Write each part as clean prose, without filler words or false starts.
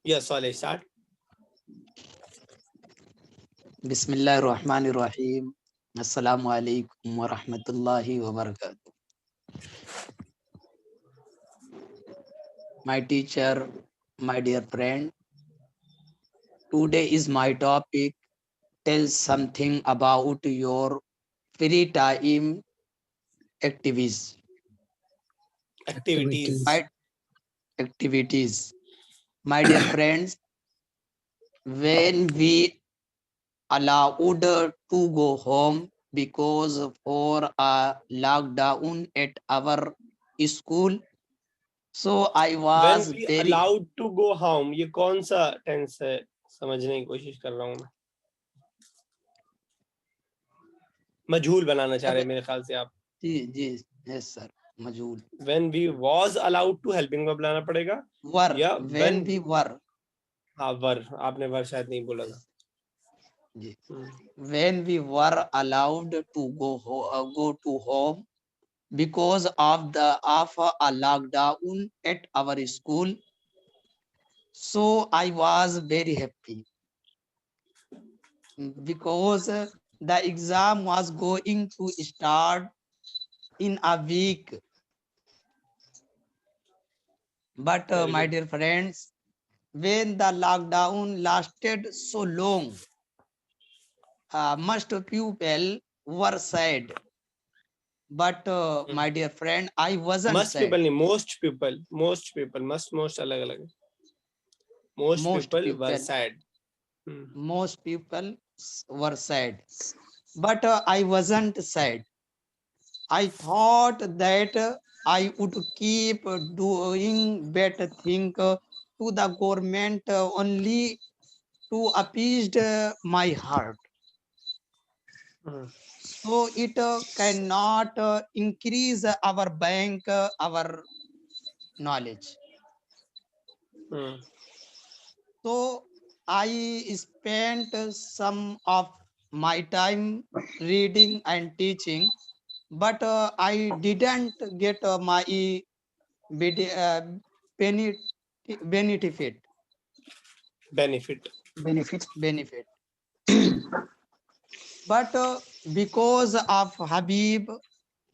Yes, Saleh, start. Bismillahirrahmanirrahim. Assalamu alaikum wa rahmatullahi wa barakatuh. My teacher, my dear friend, today is my topic. Tell something about your free time activities. Activities. My activities. My dear friends, when we allowed to go home because for a lockdown at our school, so I When was we very allowed to go home, ये कौन सा tense है, समझने की कोशिश कर रहा हूँ मैं. मजहूल बनाना चाह रहे हैं मेरे ख्याल से आप. जी यस सर मजहूल. When we was allowed to helping में बनाना पड़ेगा वर या when we were. हाँ वर, आपने वर शायद नहीं बोला था. जी when we were allowed to go to home because of a lockdown at our school, so I was very happy because the exam was going to start in a week. But my dear friends, when the lockdown lasted so long, most people were sad. But my dear friend, I wasn't Must sad. people नहीं, most people, most अलग अलग है. Most people were sad. Most people were sad. But I wasn't sad. I thought that I would keep doing better thing to the government only to appease my heart. So it cannot increase our bank, our knowledge. So I spent some of my time reading and teaching, but I didn't get my benefit benefit benefit. But because of Habib,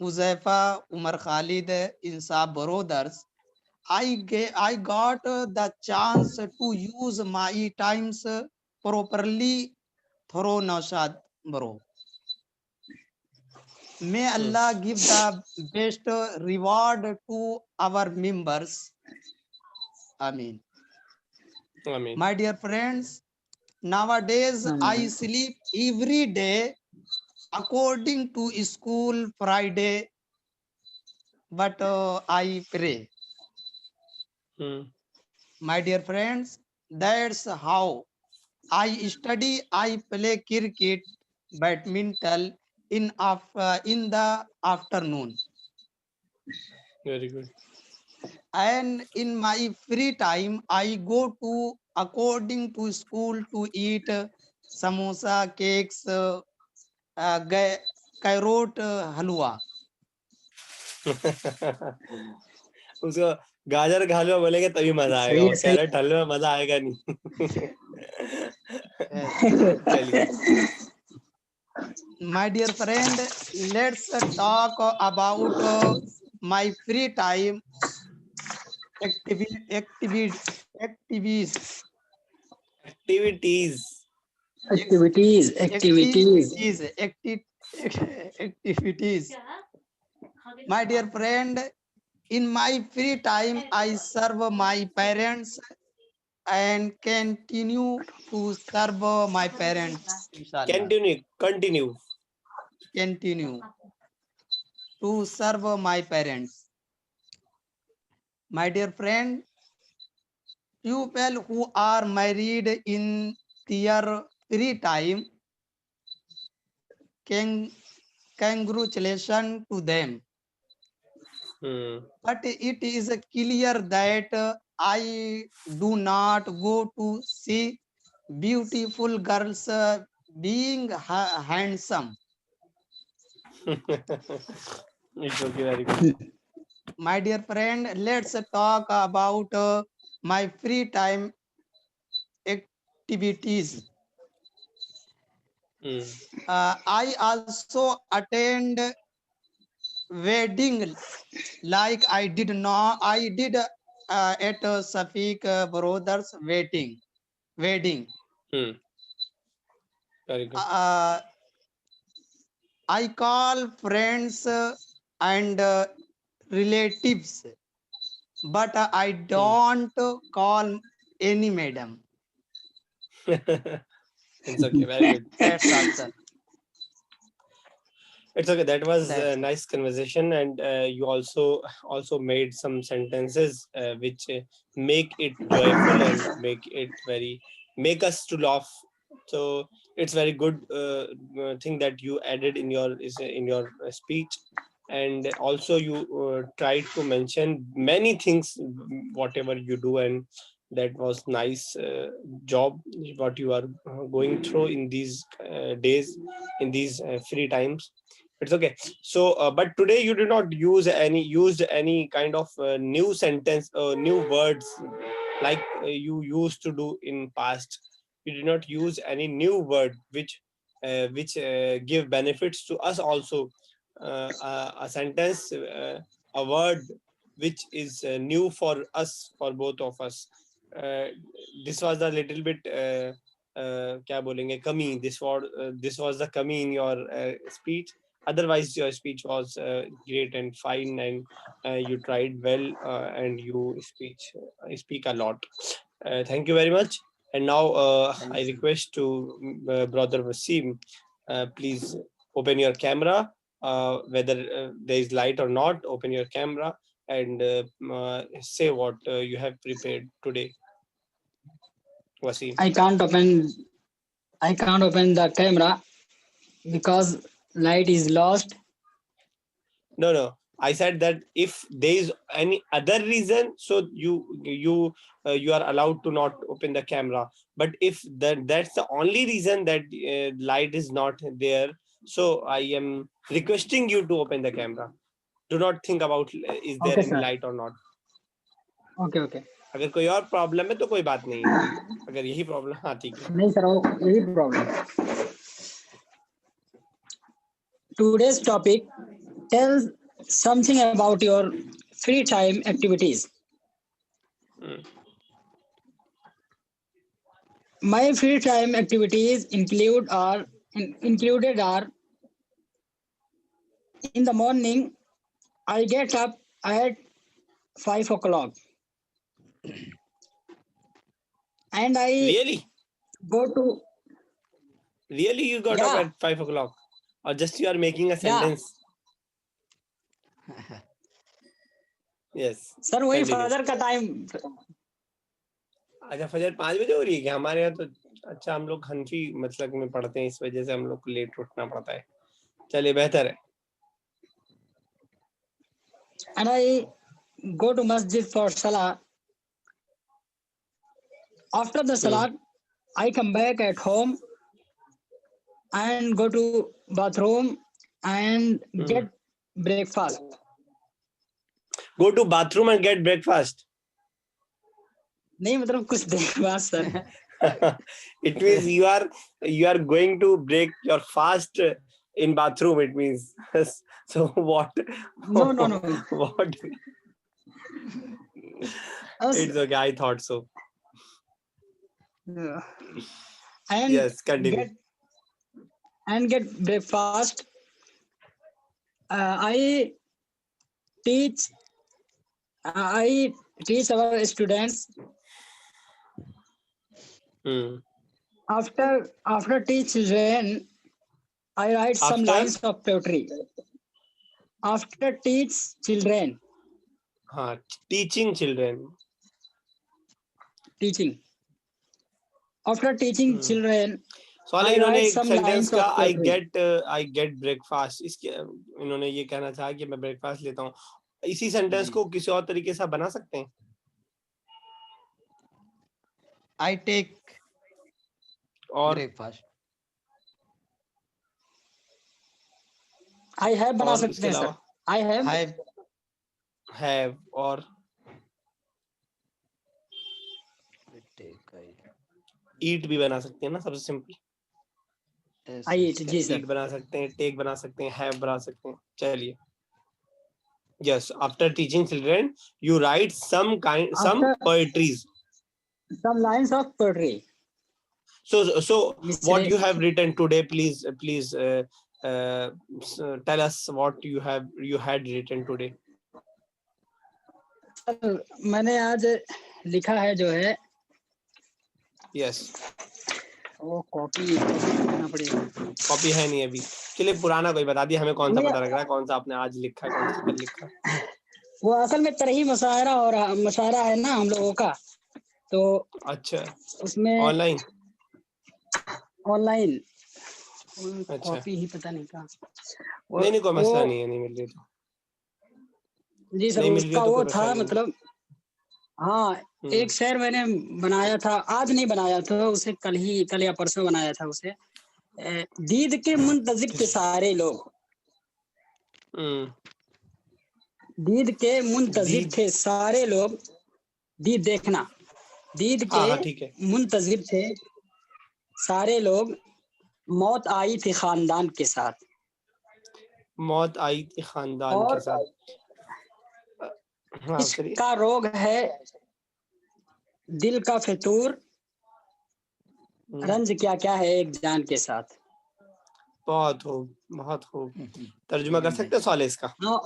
Uzaifa, Umar Khalid, Insaf brothers, I got the chance to use my times properly through Naushad bro. May Allah give the best reward to our members. Amen. My dear friends, nowadays I sleep every day according to school Friday, but I pray. My dear friends, that's how I study. I play cricket, badminton in the afternoon. Very good. And in my free time, I go to according to school to eat samosa, cakes, carrot halwa. उसको गाजर का हलवा बोलेंगे तभी मजा आएगा, और carat हलवे में मजा आएगा नहीं. चलिए. My dear friend, let's talk about my free time activities. Activities. Activities. My dear friend, in my free time, I serve my parents and continue to serve my parents. Inshallah. Continue. Continue to serve my parents. My dear friend, people who are married in their free time, can congratulations to them. But it is clear that I do not go to see beautiful girls being handsome. It's okay, very good. My dear friend, let's talk about my free time activities. Hmm. I also attend wedding, like I did at Safiq brothers wedding. Hmm. Very good. Uh, I call friends and relatives, but I Hmm. don't call any madam. It's okay. Very good. That's all, sir. It's okay. That was a That's all. nice conversation, and you also made some sentences which make it joyful and make us to laugh. So it's very good thing that you added in your speech, and also you tried to mention many things, whatever you do, and that was nice job what you are going through in these days, in these free times. It's okay. So, but today you did not used any kind of new sentence or new words like you used to do in past. You did not use any new word which give benefits to us also. A sentence, a word which is new for us, for both of us. Uh, this was a little bit. क्या बोलेंगे कमी, this was the kami in your speech. Otherwise your speech was great and fine, and you tried well, and you speak a lot. Thank you very much. And now I Thanks. request to brother Wasim, please open your camera, whether there is light or not. Open your camera and say what you have prepared today, Wasim. I can't open the camera because light is lost. No. I said that if there is any other reason, so you are allowed to not open the camera. But if that's the only reason that light is not there, so I am requesting you to open the camera. Do not think about is there Okay, any sir. light or not. Okay. अगर कोई और problem है तो कोई बात नहीं है. अगर यही प्रॉब्लम, हाँ ठीक है. नहीं सर, यही problem. Today's topic tells something about your free time activities. My free time activities included are in the morning. I get up at 5 o'clock and I Really? go to Really, you got up at 5 o'clock? Or just you are making a sentence? Yes. Sir वही Continue. फजर का time. अच्छा, फजर 5 बजे हो रही है कि हमारे यहाँ तो. अच्छा, हम लोग हनफी मसलक में पढ़ते हैं, इस वजह से हम लोग को लेट उठना पड़ता है. चलिए, बेहतर है. And I go to masjid for salah. After the salah, I come back at home and go to bathroom and get breakfast. Go to bathroom and get breakfast. नहीं मतलब कुछ देर बाद sir. It means you are going to break your fast in bathroom. It means. So what? No. What? It's okay. I thought so. And yes, continue. Get breakfast. I teach our students. After teach children, I write some lines of poetry. After teach children. Teaching children. Teaching. After teaching children, सवाल इन्होंने एक sentence का I get breakfast, इसके इन्होंने ये कहना चाहा कि मैं ब्रेकफास्ट लेता हूँ. इसी सेंटेंस को किसी और तरीके से बना सकते हैं. I take और breakfast. I have बना सकते हैं सर. I have और ईट भी बना सकते हैं ना, सबसे simple. Yes, I yes. eat, जी ईट सर। बना सकते हैं, टेक बना सकते हैं, हैव बना सकते हैं। चलिए, yes, after teaching children you write some After poetries. some lines of poetry, So what miscellaneous. you have written today, please tell us what you had written today. Sir मैंने आज लिखा है जो है, Yes, वो कॉपी करना पड़ेगा। Copy है नहीं अभी। चलिए, पुराना कोई बता दिया, हमें कौन सा नहीं, पता लग रहा है, कौन सा आपने आज लिखा है, कौन सा कल लिखा है। वो असल में तरही मुशायरा और मुशायरा है ना हम लोगों का, तो अच्छा, उसमें ऑनलाइन। ऑनलाइन अच्छा, कॉपी ही पता नहीं कहाँ। नहीं कोई मसला वो नहीं है, नहीं मिल रही तो जी सर, नहीं मिल रही उसका है तो वो कोई था मसला नहीं है। मतलब, हाँ एक शेर मैंने बनाया था, आज नहीं बनाया था उसे, कल या परसों बनाया था उसे। दीद के मुंतजिर थे सारे लोग, दीद के मुंतजिर दीद, थे सारे लोग, दीद देखना, दीद के हाँ ठीक है। मुंतजिर थे सारे लोग, मौत आई थी खानदान के साथ। मौत आई थी खानदान के और साथ। हाँ करिए। इसका रोग है दिल का फितूर, रंज क्या क्या है एक जान के साथ। बहुत खूब, बहुत खूब। तर्जुमा कर सकते हो सवाल इसका? हाँ,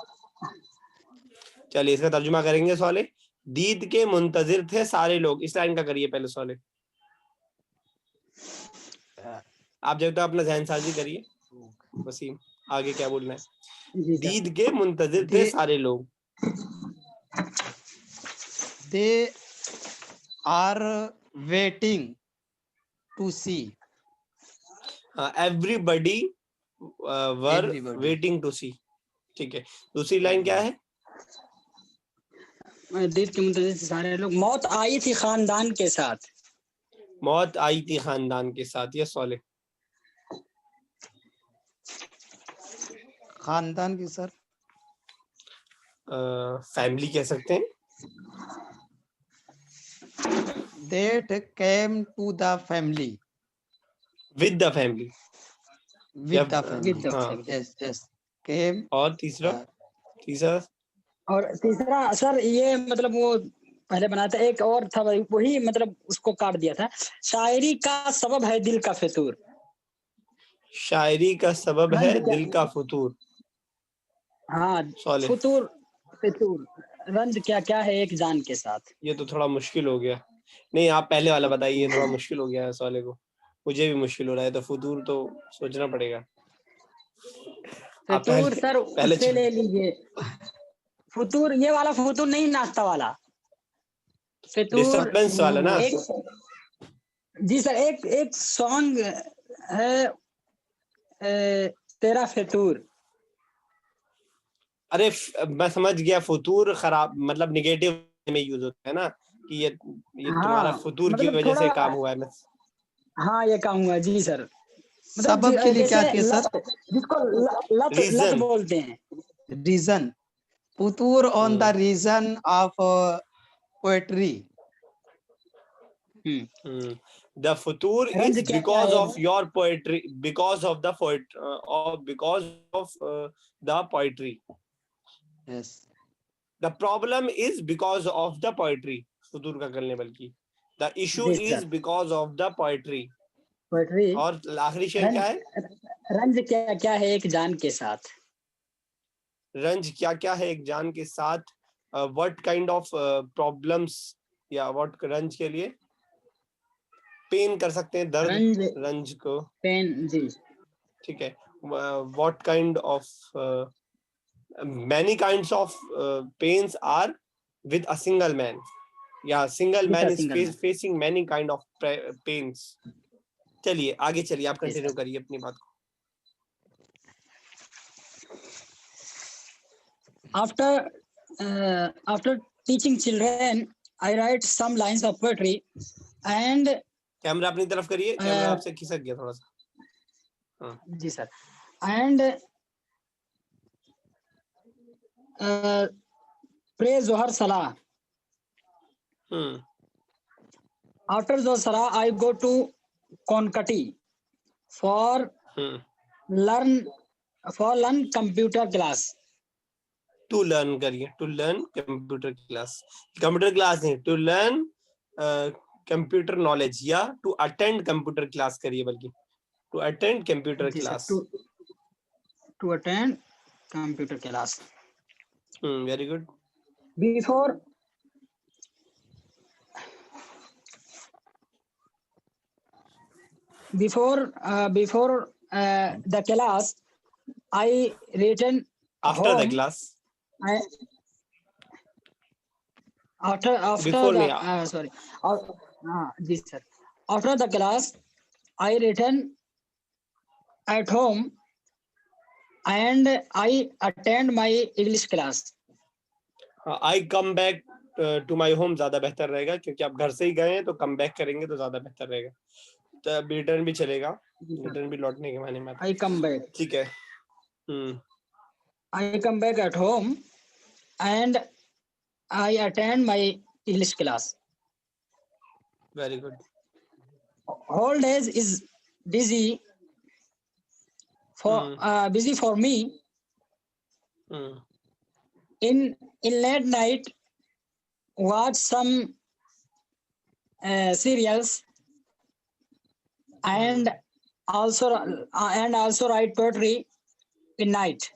चलिए, इसका तर्जुमा करेंगे। सवाल, दीद के मुंतजिर थे सारे लोग, इस लाइन का करिए पहले सवाल। आप जब तक अपना जहन साजी करिए, वसीम आगे क्या बोलना है। जी सर। दीद के मुंतजिर थे सारे लोग, They are waiting to see. Everybody वर Everybody. Waiting to see. ठीक है, दूसरी लाइन क्या है? दीद के मुंतजिर थे सारे लोग, मौत आई थी खानदान के साथ। मौत आई थी खानदान के साथ। ये सवाल, खानदान की सर, फैमिली कह सकते हैं। that came to the family. With the family. With the With family. the हाँ, family. Yes, yes. Came. और तीसरा? तीसरा और तीसरा सर ये मतलब वो पहले बनाया था, एक और था वही मतलब उसको काट दिया था। शायरी का सबब है दिल का फितूर, शायरी का सबब है दिल का फतूर। हाँ सवाल, फतूर फितूर, रंज क्या क्या है एक जान के साथ। ये तो थोड़ा मुश्किल हो गया। नहीं, आप पहले वाला बताइए, थोड़ा मुश्किल हो गया है सवाल को, मुझे भी मुश्किल हो रहा है, तो फतूर तो सोचना पड़ेगा। आप फितूर सर पहले उससे ले लीजिए, फतूर ये वाला फतूर नहीं, नाश्ता वाला फितूर। डिस्टर्बेंस वाला ना। एक जी सर, एक एक सॉन्ग है तेरा फितूर। अरे मैं समझ गया, फतूर खराब मतलब निगेटिव में यूज होता है ना, कि ये तुम्हारा हाँ फतूर की मतलब वजह से थोड़ा, काम हुआ है। मैं हाँ ये काम हुआ जी सर, मतलब सबब के लिए क्या जैसे किया सर? लत, जिसको लत रीजन, बोलते हैं। Reason. Futur on the reason of poetry. the futur रंज is क्या क्या because है। of your poetry, because of the poet or because of the poetry. Yes. The problem is because of the poetry, futur का करने बल्कि the issue जी is sir, because of the poetry. Poetry, और आखिरी शेर क्या है? रंज क्या क्या है एक जान के साथ। रंज क्या क्या है एक जान के साथ। what kind of problems, या what रंज के लिए पेन कर सकते हैं, दर्द, रंज रंज को। पेन जी। ठीक है, what kind of many kinds of pains are with a single man. Yeah, single man is facing many kind of pains. चलिए आगे चलिए, आप कंटिन्यू करिए अपनी बात को। After teaching children, I write some lines of poetry and camera अपनी तरफ करिए, कैमरा आपसे खिसक गया थोड़ा सा। जी sir, and pray Zohar Salah After Dosara, I go to Konkati for Hmm. learn computer class. To learn करिए, to learn computer class नहीं, to learn computer knowledge या to attend computer class करिए, बल्कि to attend computer जी sir, class. to attend computer class. Very good. Before the class, I return After the home. class, I, after before the नहीं, sorry, जी sir. After the class, I return at home and I attend my English class. I come back to my home ज्यादा बेहतर रहेगा, क्योंकि आप घर से ही गए हैं तो कम बैक करेंगे तो ज्यादा बेहतर रहेगा. तो रिटर्न भी चलेगा, रिटर्न भी लौटने के माने में. I come back. ठीक है. I come back at home and I attend my English class. Very good. Whole days is busy for me. In late night, watch some serials and also write poetry in night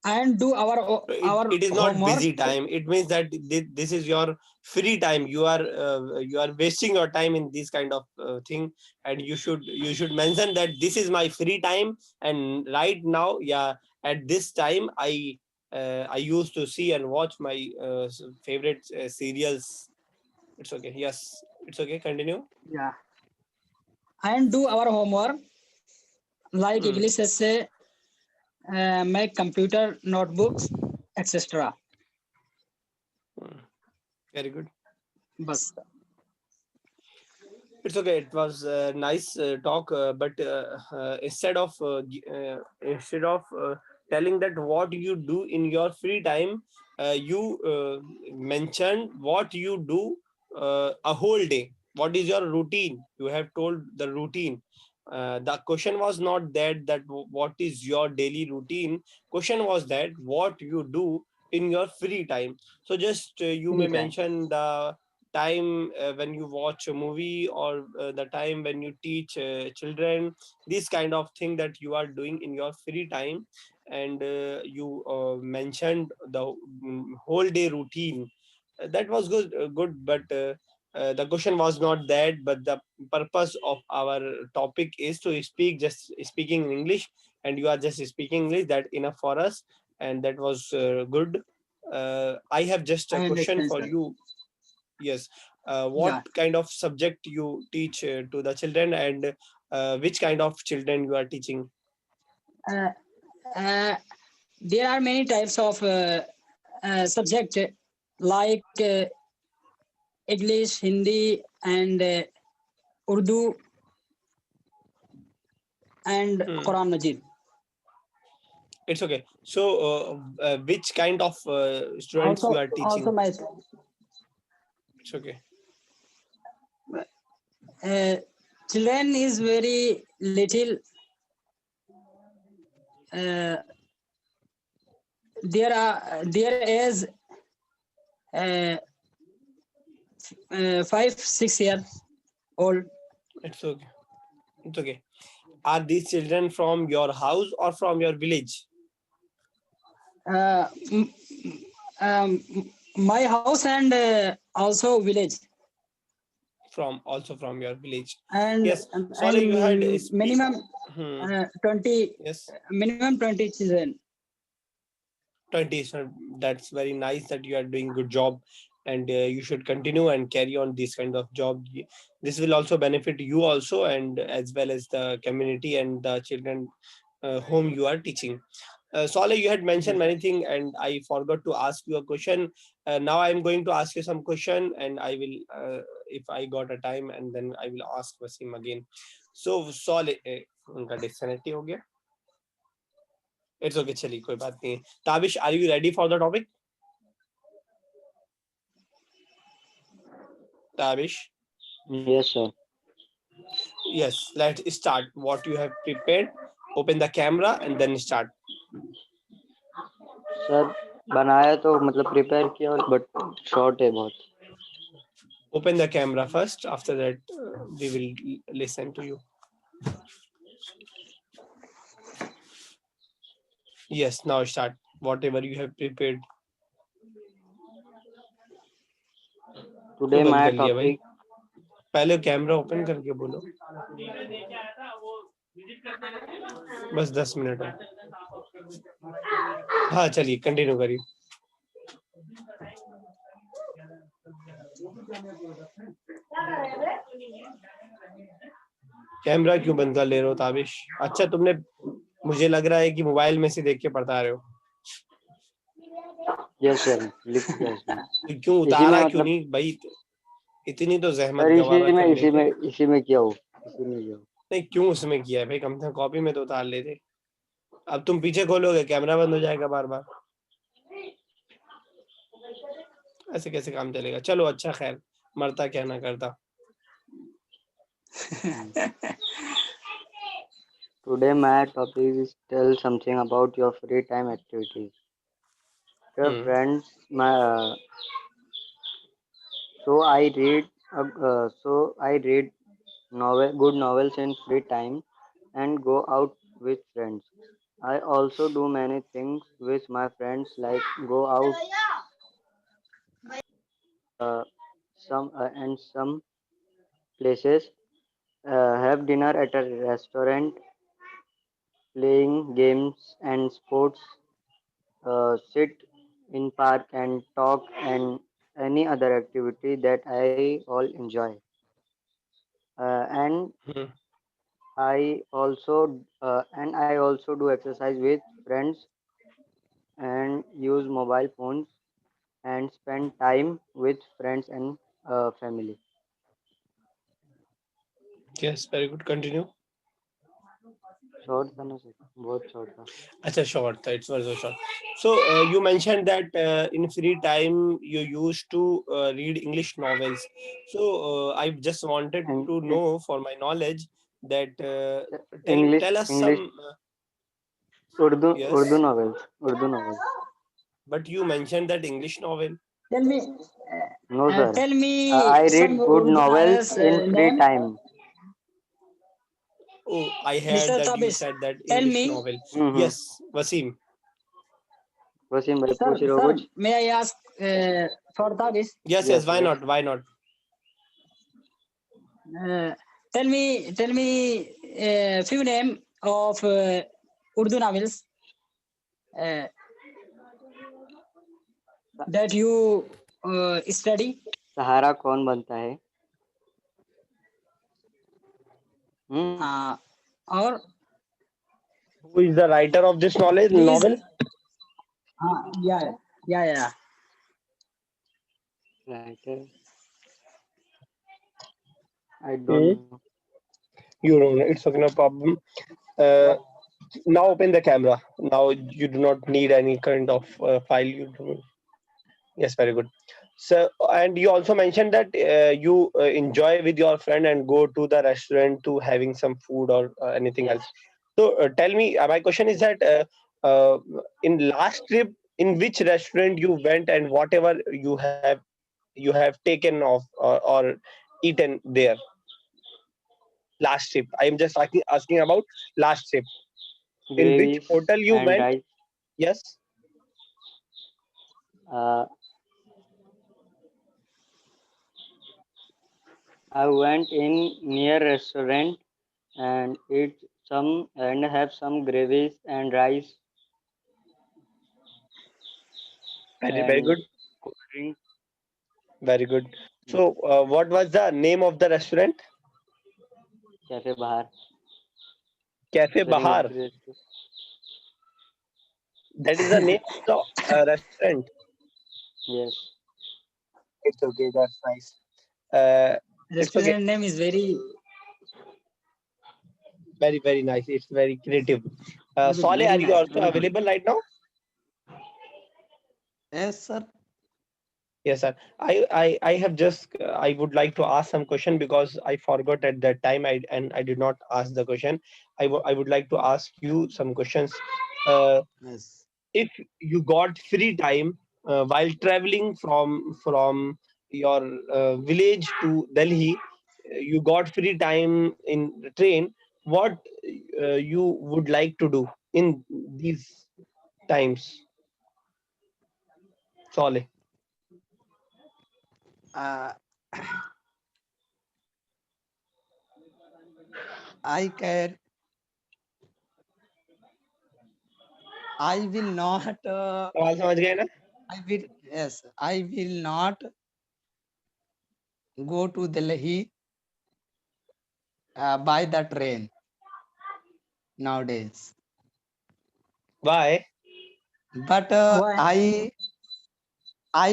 and do our It is not homework. busy time. It means that this is your free time. You are wasting your time in this kind of thing, and you should mention that this is my free time, and right now, yeah, at this time I used to see and watch my favorite serials. It's okay. Yes, it's okay. Continue. Yeah. And do our homework like English essay, make computer notebooks, etc. Very good. Bas. It's okay. It was a nice talk, but instead of telling that what you do in your free time, you mentioned what you do a whole day. What is your routine? You have told the routine. The question was not that what is your daily routine. Question was that what you do in your free time. So just you may mention the time when you watch a movie, or the time when you teach children, this kind of thing that you are doing in your free time. And you mentioned the whole day routine. That was good, but the question was not that, but the purpose of our topic is to speak, just speaking in English, and you are just speaking English. That enough for us, and that was good. I have just a question for you. Yes. What kind of subject you teach to the children, and which kind of children you are teaching? There are many types of subject like English, Hindi, and Urdu, and Quran Majid. It's okay. So, which kind of students you are teaching? Also my It's okay. Children is very little. There is 5-6 years old. It's okay. It's okay. Are these children from your house or from your village? My house and also village. Also from your village. And yes. Sorry, you had minimum 20. Yes. Minimum 20 children. 20. So that's very nice that you are doing good job, and you should continue and carry on this kind of job. This will also benefit you also, and as well as the community and the children whom you are teaching. Saleh, you had mentioned many things, and I forgot to ask you a question. Now I'm going to ask you some question, and I will, if I got a time, and then I will ask Wasim again. So Saleh, उनका disconnect हो गया. It's okay, चलिए कोई बात नहीं. Tabish, are you ready for the topic? Tabish. Yes, sir. Yes, let's start. What you have prepared? Open the camera and then start. Sir बनाया तो मतलब प्रिपेयर किया बट शॉर्ट है बहुत. Open the camera first. After that, we will listen to you. Yes, now start. Whatever you have prepared. Today क्यों बंद my कर लिया भाई? टॉपिक. पहले कैमरा ओपन करके बोलो. बस 10 मिनट है. हाँ चलिए कंटिन्यू करिए. कैमरा क्यों बंद कर ले रहे हो ताबिश? अच्छा तुमने, मुझे लग रहा है कि मोबाइल में से देख के पढ़ता रहे हो. यस सर, लिख दिया इसमें. तो क्यों इसी में उतारा क्यों मतलब नहीं भाई? इतनी तो जहमत सर गवारा करने इसी की. में इसी में किया हो. इसी में किया हो. नहीं क्यों उसमें किया है भाई? कम से कम कॉपी में तो उतार लेते. अब तुम पीछे खोलोगे कैमरा बंद हो जाएगा बार बार. ऐसे कैसे काम चलेगा? चलो अच्छा खैर, मरता क्या ना करता. Today my topic is tell something about your free time activities. Your friends, so I read good novels in free time and go out with friends. I also do many things with my friends like go out some places, have dinner at a restaurant, playing games and sports, sit in park and talk and any other activity that I all enjoy. And hmm. I also do exercise with friends and use mobile phones and spend time with friends and family. Yes, very good. Continue. Short था ना sir, बहुत short था. अच्छा short था. It was so short. So you mentioned that in free time you used to read English novels. So I just wanted And to know for my knowledge that English tell us English some. Urdu Yes, Urdu novels. Urdu novels. but you mentioned that English novel. Tell me, No sir. tell me I some read good Urdu novels novels in free name. time. Oh, I heard Mr. that you Tabish, said that tell English me, novel. Hmm. Yes, Wasim. Wasim भाई sir, पूछ रहे हो sir, कुछ? may I ask for Tabish? Yes, Yes, why yes. not? Why not? Tell me few name of Urdu novels that you study. सहारा कौन बनता है? और Who is the writer of this knowledge please. novel? Yeah. Writer. I don't know. You don't know. It's okay, no problem. Now open the camera. Now you do not need any kind of file. You do. Yes, very good. So, and you also mentioned that you enjoy with your friend and go to the restaurant to having some food or anything Yes. else. So, tell me. My question is that in last trip, in which restaurant you went and whatever you have taken off or eaten there. Last trip. I am just asking about last trip. In which Gravies hotel you and went? rice. Yes. I went in near restaurant and eat some and have some gravies and rice Very and good. cold drink. Very good. So, what was the name of the restaurant? Cafe Bahar. Cafe Very Bahar. good. That is the name of the restaurant. Yes. It's okay. That's nice. It's okay. Restaurant name is very Very nice. It's very creative. Saleh, very are you nice. also Very good. available right now? Yes, sir. Yes, sir. I have just I would like to ask some question because I forgot at that time. I did not ask the question. I would like to ask you some questions. Yes. If you got free time while traveling from your village to Delhi, you got free time in the train. What you would like to do in these times, Soleh? Uh, I can. I will not. सवाल समझ गए ना? I will. Yes. I will not go to Delhi by the train nowadays. Why? But Why? I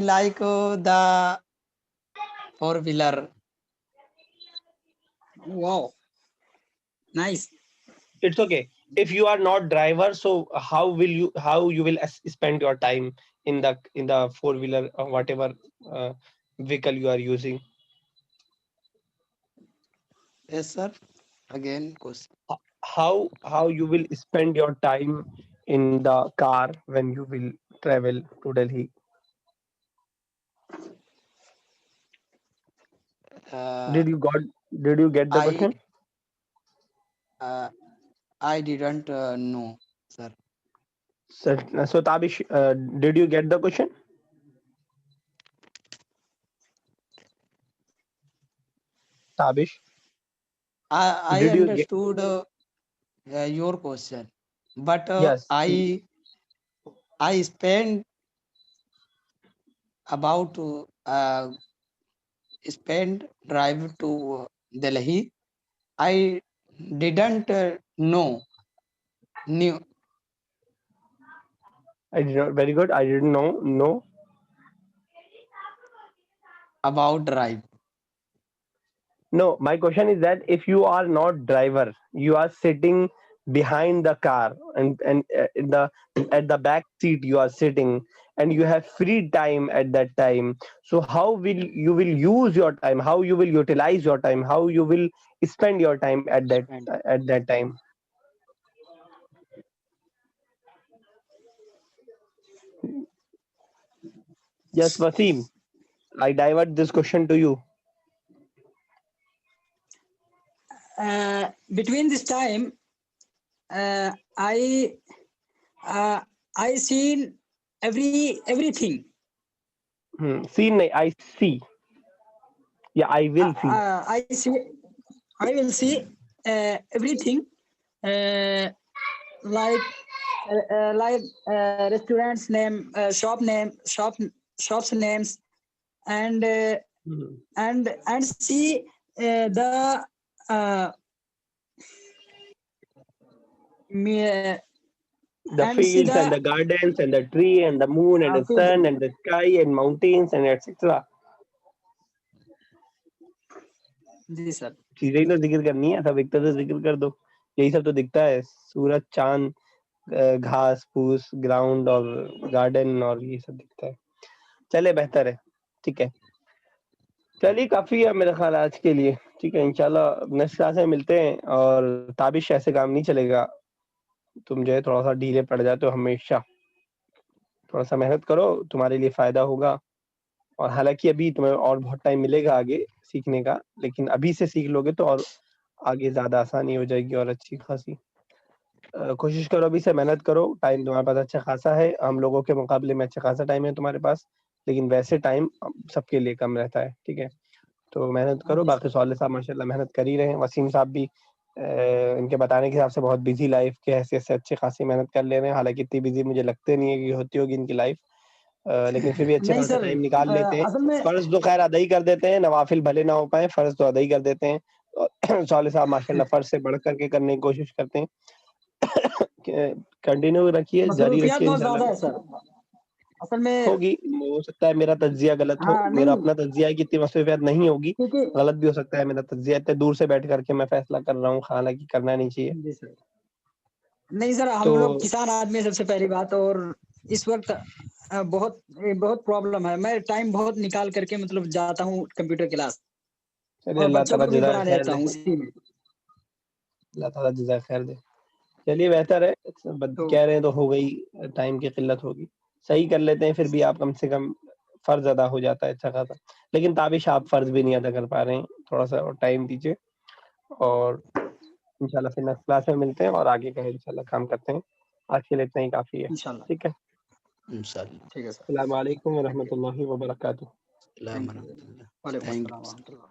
like the four wheeler. Wow, nice. It's okay. If you are not driver, so how you will spend your time in the four wheeler or whatever uh, vehicle you are using? Yes, sir. Again, question. How you will spend your time in the car when you will travel to Delhi? Uh, Did you got did you get the I question? uh, I didn't know, sir. So Tabish, did you get the question? Tabish, I did you get? understood your question, but Yes. I spend about spend drive to Delhi. I didn't know knew I did not. Very good. I didn't know. No. about drive. No, my question is that if you are not driver, you are sitting behind the car and in the at the back seat you are sitting and you have free time at that time. So how will use your time? How you will utilize your time? How you will spend your time Spend. at that time? Yes, Wasim. I divert this question to you. Between this time, uh, I uh, I seen everything. See, I see. Yeah, I will see. I will see everything, uh, like restaurants name, shops names, and Mhm. and see the uh, me- The and see fields and the the gardens and the tree and the moon and the field. sun and the sky and mountains and etc. जी sir. चीजें ही तो जिक्र करनी है, सब एक तरह से जिक्र कर दो। यही सब तो दिखता है, सूरज, चांद, घास फूस, ग्राउंड और गार्डन और ये सब दिखता है। चले बेहतर है, ठीक है। चलिए काफी है मेरा ख्याल आज के लिए, ठीक है। इंशाल्लाह नेक्स्ट क्लास में मिलते हैं। और ताबिश ऐसे काम नहीं चलेगा, तुम जो है थोड़ा सा ढीले पड़ जाते हो हमेशा। थोड़ा सा मेहनत करो, तुम्हारे लिए फायदा होगा। और हालांकि अभी तुम्हें और बहुत टाइम मिलेगा आगे सीखने का, लेकिन अभी से सीख लोगे तो और आगे ज्यादा आसानी हो जाएगी और अच्छी खासी। कोशिश करो अभी से मेहनत करो, टाइम तुम्हारे पास अच्छा खासा है, हम लोगों के मुकाबले में अच्छा खासा टाइम है तुम्हारे पास, लेकिन वैसे टाइम सबके लिए कम रहता है, ठीक है। तो मेहनत हाँ करो। जी बाकी सर. साले साहब माशाल्लाह मेहनत कर ही रहे हैं, वसीम साहब भी इनके बताने के हिसाब से बहुत बिजी लाइफ के हैसियत से अच्छी खासी मेहनत कर ले रहे हैं। हालांकि इतनी बिजी मुझे लगते नहीं है कि होती होगी इनकी लाइफ, लेकिन फिर भी अच्छे नहीं खासा सर, टाइम निकाल लेते हैं। असल में फर्ज तो खैर अदा ही कर देते हैं, नवाफिल भले ना हो पाए, फर्ज तो अदा ही कर देते हैं। और साले साहब माशाल्लाह फर्ज से बढ़ करके करने की कोशिश करते हैं। कंटिन्यू रखिए, जारी मसरूफियात रखिए बहुत ज्यादा है इंशाल्लाह। सर. असल में होगी, हो सकता है मेरा तज्जिया गलत हो, हाँ मेरा नहीं, अपना तज्जिया है कि इतनी मसरूफियत नहीं होगी, क्योंकि गलत भी हो सकता है मेरा तज्जिया, इतने दूर से बैठ करके मैं फैसला कर रहा हूँ, हालांकि करना नहीं चाहिए। जी सर, नहीं सर, हम तो लोग किसान आदमी है सबसे पहली बात, और इस वक्त बहुत प्रॉब्लम है। मैं टाइम बहुत निकाल करके मतलब जाता हूँ कंप्यूटर क्लास चलिए और अल्लाह बच्चों ताला को भी जज़ाक पढ़ा खैर देता दे, हूँ उसी में। अल्लाह ताला जज़ाक खैर दे। चलिए बेहतर है, तो कह रहे हैं तो हो गई, टाइम की किल्लत होगी, सही कर लेते हैं, फिर भी आप कम से कम फ़र्ज़ अदा हो जाता है अच्छा खासा। लेकिन ताबिश आप फ़र्ज़ भी नहीं अदा कर पा रहे हैं, थोड़ा-सा और टाइम दीजिए और इंशाल्लाह फिर नेक्स्ट क्लास में मिलते हैं और आगे का इंशाल्लाह काम करते हैं। आज के लिए इतना ही काफ़ी है, इंशाल्लाह ठीक है? इंशाल्लाह। ठीक है सर। अस्सलाम वालेकुम व थैंक यू। रहमतुल्लाहि व बरकातुहू। अस्सलाम थैंक यू। वालेकुम। वालेकुम थैंक अस्सलाम यू। व रहमतुल्लाह।